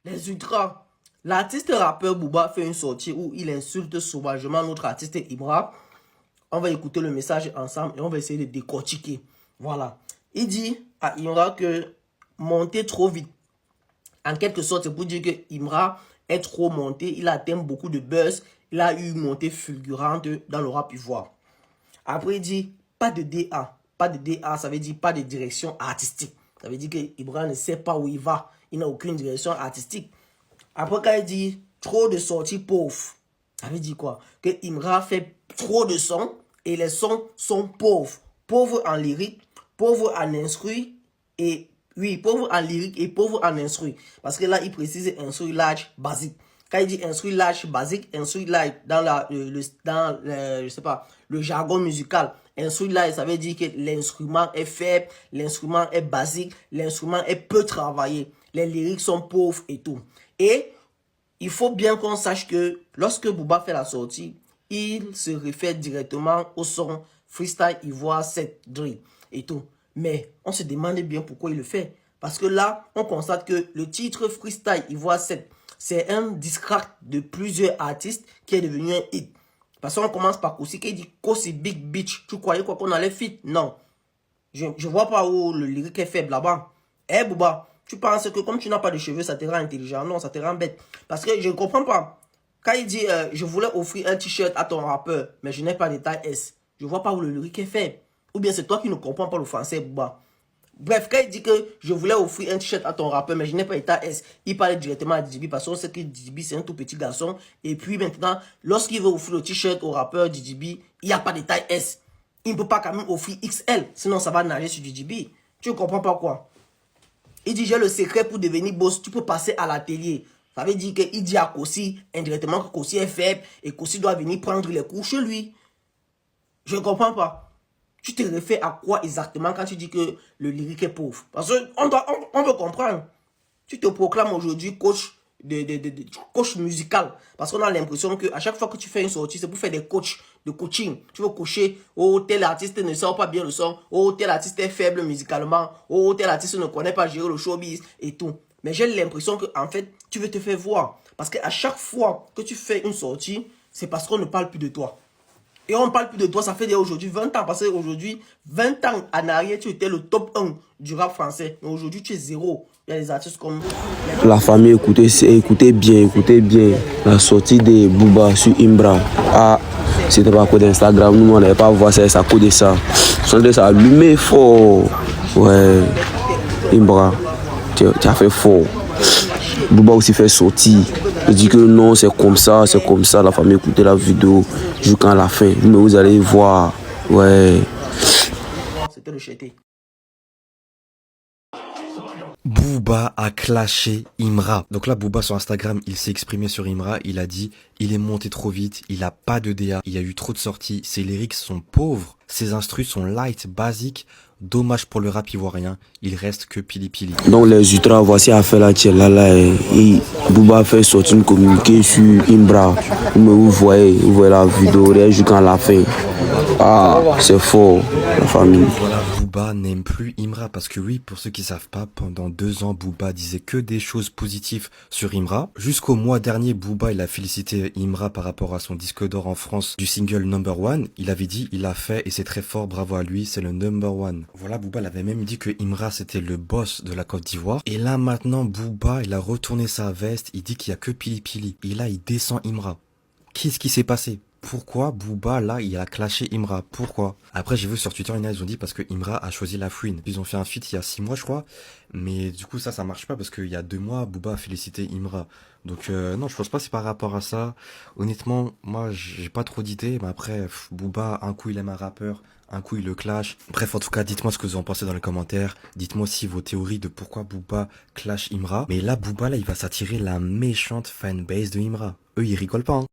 Les ultras. L'artiste rappeur Booba fait une sortie où il insulte sauvagement notre artiste Ibra. On va écouter le message ensemble et on va essayer de décortiquer. Voilà. Il dit à Ibra que monter trop vite. En quelque sorte, c'est pour dire que Ibra est trop monté. Il a atteint beaucoup de buzz. Il a eu une montée fulgurante dans le rap ivoire. Après, il dit pas de DA. Pas de DA, ça veut dire pas de direction artistique. Ça veut dire que Ibra ne sait pas où il va. Il n'a aucune direction artistique. Après, quand il dit trop de sorties pauvres, ça veut dire quoi? Que Ibra fait trop de sons et les sons sont pauvres. Pauvres en lyrique, pauvres en instru et oui, pauvre en lyrique et pauvre en instru. Parce que là, il précise instru large basique. Quand il dit instru large basique, instru large dans je sais pas, le jargon musical. Instru large, ça veut dire que l'instrument est faible, l'instrument est basique, l'instrument est peu travaillé. Les lyriques sont pauvres et tout. Et il faut bien qu'on sache que lorsque Booba fait la sortie, il se réfère directement au son Freestyle Ivoire 7 Drill et tout. Mais on se demande bien pourquoi il le fait. Parce que là, on constate que le titre Freestyle Ivoire 7, c'est un discrack de plusieurs artistes qui est devenu un hit. Parce qu'on commence par Kosi qui dit Kosi Big Bitch. Tu croyais quoi qu'on allait fit? Non. Je vois pas où le lyrique est faible là-bas. Eh Booba, tu penses que comme tu n'as pas de cheveux, ça te rend intelligent? Non, ça te rend bête. Parce que je ne comprends pas. Quand il dit je voulais offrir un t-shirt à ton rappeur, mais je n'ai pas de taille S. Je vois pas où le lyrique est faible. Ou bien c'est toi qui ne comprends pas le français, Booba. Bref, quand il dit que je voulais offrir un t-shirt à ton rappeur, mais je n'ai pas état S, il parle directement à Djibi parce qu'on sait que Djibi c'est un tout petit garçon. Et puis maintenant, lorsqu'il veut offrir le t-shirt au rappeur Djibi, il n'y a pas de taille S. Il ne peut pas quand même offrir XL, sinon ça va nager sur Djibi. Tu ne comprends pas quoi? Il dit j'ai le secret pour devenir boss, tu peux passer à l'atelier. Ça veut dire qu'il dit à Kosi indirectement que Kosi est faible et Kosi doit venir prendre les cours chez lui. Je ne comprends pas. Tu te réfères à quoi exactement quand tu dis que le lyrique est pauvre? Parce qu'on veut comprendre. Tu te proclames aujourd'hui coach, coach musical. Parce qu'on a l'impression qu'à chaque fois que tu fais une sortie, c'est pour faire des coachs, de coaching. Tu veux coacher, oh tel artiste ne sort pas bien le son, oh tel artiste est faible musicalement, oh tel artiste ne connaît pas gérer le showbiz et tout. Mais j'ai l'impression que en fait, tu veux te faire voir. Parce qu'à chaque fois que tu fais une sortie, c'est parce qu'on ne parle plus de toi. Et on ne parle plus de toi, ça fait déjà aujourd'hui 20 ans. Parce qu'aujourd'hui, 20 ans en arrière, tu étais le top 1 du rap français. Mais aujourd'hui, tu es zéro. Il y a des artistes comme... La famille, écoutez bien la sortie de Booba sur Imbra. Ah, c'était pas à cause d'Instagram, nous on n'avait pas voir ça, c'est à cause de ça. Son de ça allumé fort. Ouais, Imbra, tu as fait fort. Booba aussi fait sortir. Il dit que non, c'est comme ça, la famille écoutez la vidéo jusqu'à la fin. Mais vous allez voir, ouais. C'était le chété. Booba a clashé Imra. Donc là, Booba sur Instagram, il s'est exprimé sur Imra. Il a dit, il est monté trop vite, il a pas de DA, il y a eu trop de sorties, ses lyrics sont pauvres, ses instrus sont light, basiques. Dommage pour le rap ivoirien, il reste que pili pili. Donc les ultras, voici à faire la tienne là et Booba fait sortir une communiqué sur Imbra. Mais vous voyez la vidéo jusqu'à la fin. Ah, c'est fort, la famille. Voilà, Booba n'aime plus Imra parce que oui, pour ceux qui savent pas, pendant 2 ans, Booba disait que des choses positives sur Imra. Jusqu'au mois dernier, Booba, il a félicité Imra par rapport à son disque d'or en France du single Number One. Il avait dit, il l'a fait et c'est très fort, bravo à lui, c'est le Number One. Voilà, Booba l'avait même dit que Imra c'était le boss de la Côte d'Ivoire. Et là maintenant, Booba, il a retourné sa veste, il dit qu'il y a que Pili Pili. Et là, il descend Imra. Qu'est-ce qui s'est passé? Pourquoi Booba, là, il a clashé Imra? Pourquoi? Après, j'ai vu sur Twitter, ils ont dit parce que Imra a choisi la fouine. Ils ont fait un feat il y a 6 mois, je crois. Mais du coup, ça marche pas parce qu'il y a 2 mois, Booba a félicité Imra. Donc, non, je pense pas que c'est par rapport à ça. Honnêtement, moi, j'ai pas trop d'idées. Mais après, Booba, un coup, il aime un rappeur. Un coup, il le clash. Bref, en tout cas, dites-moi ce que vous en pensez dans les commentaires. Dites-moi aussi vos théories de pourquoi Booba clash Imra. Mais là, Booba, là, il va s'attirer la méchante fanbase de Imra. Eux, ils rigolent pas, hein.